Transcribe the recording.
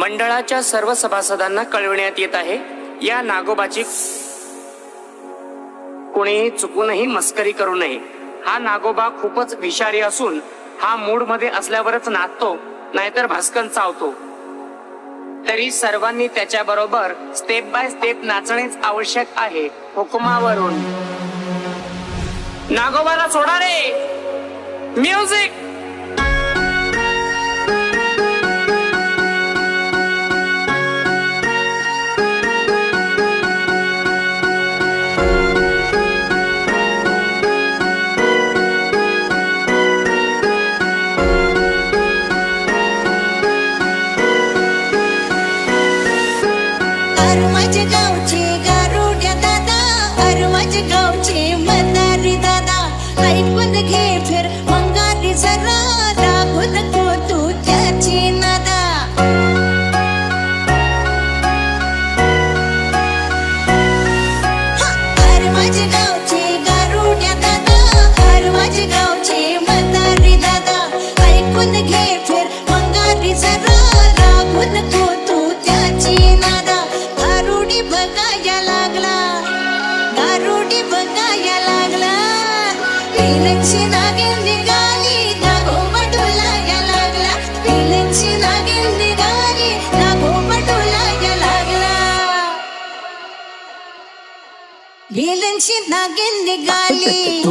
मंडळाच्या सर्व सभासदांना कळविण्यात येत आहे, या नागोबाची कोणीही चुकूनही मस्करी करू नये। हा नागोबा खूपच विषारी असून हा मूड मध्ये असल्यावरच नाचतो, नाहीतर भास्कन चावतो। तरी सर्वांनी त्याच्या बरोबर स्टेप बाय स्टेप नाचणेच आवश्यक आहे। हुकुमावरून नागोबाला सोडा रे, म्युझिक। माझ्या गावचे गारुड्या दादा, अरे माझ्या गावचे म्हातारी दादा, ऐकून घे फिर मंगारी जरा, रागू नको तू त्याची नादा। अरे माझ्या गावचे गारुड्या दादा, अरे माझ्या गावचे म्हातारी दादा, ऐकून घे फिर मंगारी जरा, रागू नको तू त्याची नादा। बघाया लागला, गारुडी बघाया लागला, विलनची नागिन निघाली, नागोबा डोलाया लागला, विलनची नागिन निघाली, नागोबा डोलाया लागला, विलनची नागिन निघाली।